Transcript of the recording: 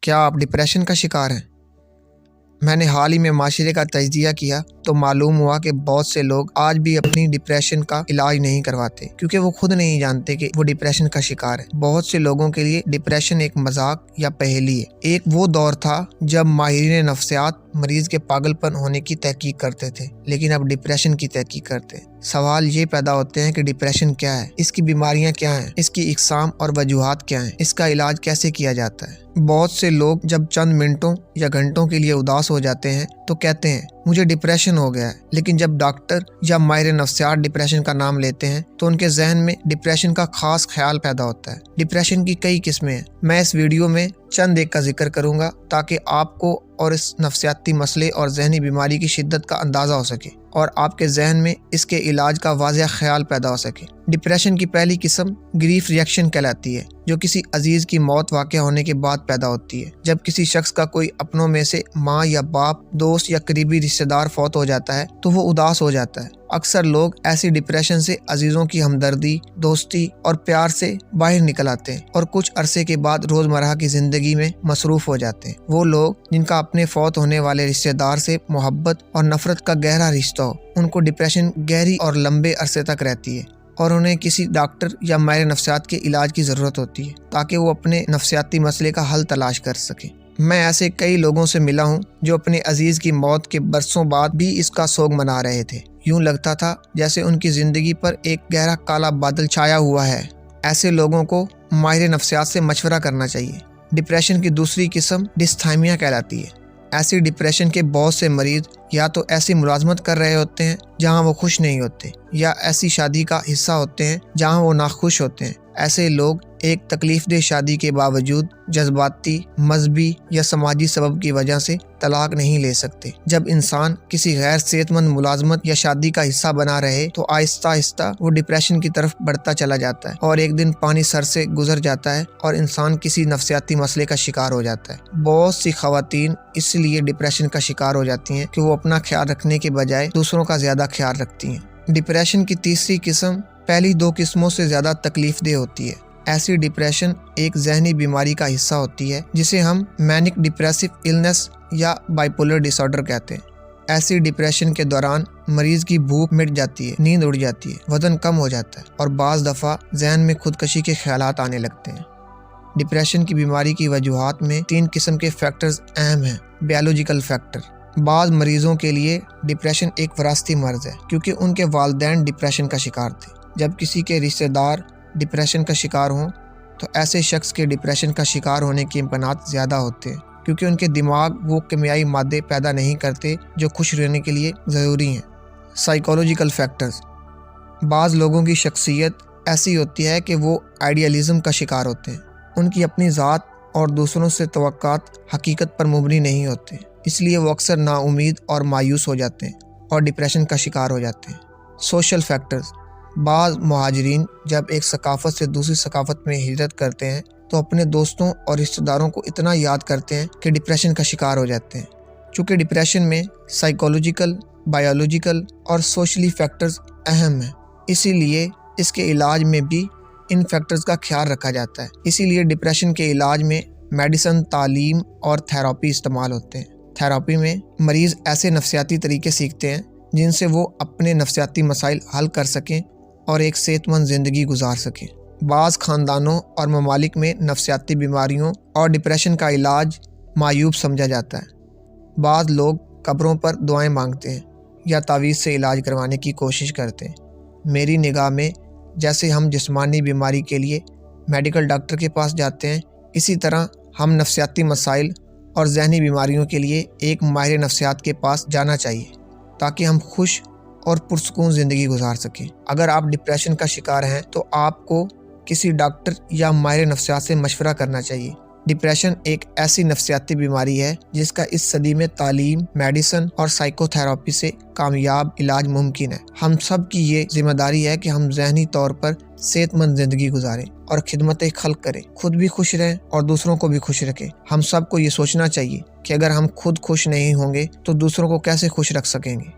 کیا آپ ڈپریشن کا شکار ہیں؟ میں نے حال ہی میں معاشرے کا تجزیہ کیا تو معلوم ہوا کہ بہت سے لوگ آج بھی اپنی ڈپریشن کا علاج نہیں کرواتے کیونکہ وہ خود نہیں جانتے کہ وہ ڈپریشن کا شکار ہے۔ بہت سے لوگوں کے لیے ڈپریشن ایک مذاق یا پہیلی ہے۔ ایک وہ دور تھا جب ماہرین نفسیات مریض کے پاگل پن ہونے کی تحقیق کرتے تھے، لیکن اب ڈپریشن کی تحقیق کرتے ہیں۔ سوال یہ پیدا ہوتے ہیں کہ ڈپریشن کیا ہے، اس کی بیماریاں کیا ہیں، اس کی اقسام اور وجوہات کیا ہیں، اس کا علاج کیسے کیا جاتا ہے۔ بہت سے لوگ جب چند منٹوں یا گھنٹوں کے لیے اداس ہو جاتے ہیں تو کہتے ہیں مجھے ڈپریشن ہو گیا ہے، لیکن جب ڈاکٹر یا ماہر نفسیات ڈپریشن کا نام لیتے ہیں تو ان کے ذہن میں ڈپریشن کا خاص خیال پیدا ہوتا ہے۔ ڈپریشن کی کئی قسمیں ہیں۔ میں اس ویڈیو میں چند ایک کا ذکر کروں گا تاکہ آپ کو اور اس نفسیاتی مسئلے اور ذہنی بیماری کی شدت کا اندازہ ہو سکے اور آپ کے ذہن میں اس کے علاج کا واضح خیال پیدا ہو سکے۔ ڈپریشن کی پہلی قسم گریف ریئیکشن کہلاتی ہے، جو کسی عزیز کی موت واقع ہونے کے بعد پیدا ہوتی ہے۔ جب کسی شخص کا کوئی اپنوں میں سے ماں یا باپ، دوست یا قریبی رشتہ دار فوت ہو جاتا ہے تو وہ اداس ہو جاتا ہے۔ اکثر لوگ ایسی ڈپریشن سے عزیزوں کی ہمدردی، دوستی اور پیار سے باہر نکل آتے ہیں اور کچھ عرصے کے بعد روزمرہ کی زندگی میں مصروف ہو جاتے ہیں۔ وہ لوگ جن کا اپنے فوت ہونے والے رشتہ دار سے محبت اور نفرت کا گہرا رشتہ ہو، ان کو ڈپریشن گہری اور لمبے عرصے تک رہتی ہے اور انہیں کسی ڈاکٹر یا ماہر نفسیات کے علاج کی ضرورت ہوتی ہے تاکہ وہ اپنے نفسیاتی مسئلے کا حل تلاش کر سکیں۔ میں ایسے کئی لوگوں سے ملا ہوں جو اپنے عزیز کی موت کے برسوں بعد بھی اس کا سوگ منا رہے تھے۔ یوں لگتا تھا جیسے ان کی زندگی پر ایک گہرا کالا بادل چھایا ہوا ہے۔ ایسے لوگوں کو ماہر نفسیات سے مشورہ کرنا چاہیے۔ ڈپریشن کی دوسری قسم ڈستھائمیا کہلاتی ہے۔ ایسی ڈپریشن کے بہت سے مریض یا تو ایسی ملازمت کر رہے ہوتے ہیں جہاں وہ خوش نہیں ہوتے، یا ایسی شادی کا حصہ ہوتے ہیں جہاں وہ ناخوش ہوتے ہیں۔ ایسے لوگ ایک تکلیف دہ شادی کے باوجود جذباتی، مذہبی یا سماجی سبب کی وجہ سے طلاق نہیں لے سکتے۔ جب انسان کسی غیر صحت مند ملازمت یا شادی کا حصہ بنا رہے تو آہستہ آہستہ وہ ڈپریشن کی طرف بڑھتا چلا جاتا ہے اور ایک دن پانی سر سے گزر جاتا ہے اور انسان کسی نفسیاتی مسئلے کا شکار ہو جاتا ہے۔ بہت سی خواتین اس لیے ڈپریشن کا شکار ہو جاتی ہیں کہ وہ اپنا خیال رکھنے کے بجائے دوسروں کا زیادہ خیال رکھتی ہیں۔ ڈپریشن کی تیسری قسم پہلی دو قسموں سے زیادہ تکلیف دہ ہوتی ہے۔ ایسی ڈپریشن ایک ذہنی بیماری کا حصہ ہوتی ہے جسے ہم مینک ڈپریسو النس یا بائیپولر ڈس آرڈر کہتے ہیں۔ ایسی ڈپریشن کے دوران مریض کی بھوک مٹ جاتی ہے، نیند اڑ جاتی ہے، وزن کم ہو جاتا ہے اور بعض دفعہ ذہن میں خودکشی کے خیالات آنے لگتے ہیں۔ ڈپریشن کی بیماری کی وجوہات میں 3 قسم کے فیکٹرز اہم ہیں۔ Biological factor. بعض مریضوں کے لیے ڈپریشن ایک وراثتی مرض ہے کیونکہ ان کے والدین ڈپریشن کا شکار تھے۔ جب کسی کے رشتہ دار ڈپریشن کا شکار ہوں تو ایسے شخص کے ڈپریشن کا شکار ہونے کے امکانات زیادہ ہوتے ہیں کیونکہ ان کے دماغ وہ کیمیائی مادے پیدا نہیں کرتے جو خوش رہنے کے لیے ضروری ہیں۔ Psychological factors. بعض لوگوں کی شخصیت ایسی ہوتی ہے کہ وہ آئیڈیالزم کا شکار ہوتے ہیں۔ ان کی اپنی ذات اور دوسروں سے توقعات حقیقت پر مبنی نہیں ہوتے، اس لیے وہ اکثر نا امید اور مایوس ہو جاتے ہیں اور ڈپریشن کا شکار ہو جاتے ہیں۔ Social factors. بعض مہاجرین جب ایک ثقافت سے دوسری ثقافت میں ہجرت کرتے ہیں تو اپنے دوستوں اور رشتہ داروں کو اتنا یاد کرتے ہیں کہ ڈپریشن کا شکار ہو جاتے ہیں۔ چونکہ ڈپریشن میں سائیکولوجیکل، بایولوجیکل اور سوشلی فیکٹرز اہم ہیں، اسی لیے اس کے علاج میں بھی ان فیکٹرز کا خیال رکھا جاتا ہے۔ اسی لیے ڈپریشن کے علاج میں میڈیسن، تعلیم اور تھراپی استعمال ہوتے ہیں۔ تھراپی میں مریض ایسے نفسیاتی طریقے سیکھتے ہیں جن سے وہ اپنے نفسیاتی مسائل حل کر سکیں اور ایک صحت مند زندگی گزار سکیں۔ بعض خاندانوں اور ممالک میں نفسیاتی بیماریوں اور ڈپریشن کا علاج معیوب سمجھا جاتا ہے۔ بعض لوگ قبروں پر دعائیں مانگتے ہیں یا تعویذ سے علاج کروانے کی کوشش کرتے ہیں۔ میری نگاہ میں جیسے ہم جسمانی بیماری کے لیے میڈیکل ڈاکٹر کے پاس جاتے ہیں، اسی طرح ہم نفسیاتی مسائل اور ذہنی بیماریوں کے لیے ایک ماہر نفسیات کے پاس جانا چاہیے تاکہ ہم خوش اور پرسکون زندگی گزار سکیں۔ اگر آپ ڈپریشن کا شکار ہیں تو آپ کو کسی ڈاکٹر یا ماہر نفسیات سے مشورہ کرنا چاہیے۔ ڈپریشن ایک ایسی نفسیاتی بیماری ہے جس کا اس صدی میں تعلیم، میڈیسن اور سائیکو تھراپی سے کامیاب علاج ممکن ہے۔ ہم سب کی یہ ذمہ داری ہے کہ ہم ذہنی طور پر صحت مند زندگی گزاریں اور خدمت خلق کریں، خود بھی خوش رہیں اور دوسروں کو بھی خوش رکھیں۔ ہم سب کو یہ سوچنا چاہیے کہ اگر ہم خود خوش نہیں ہوں گے تو دوسروں کو کیسے خوش رکھ سکیں گے۔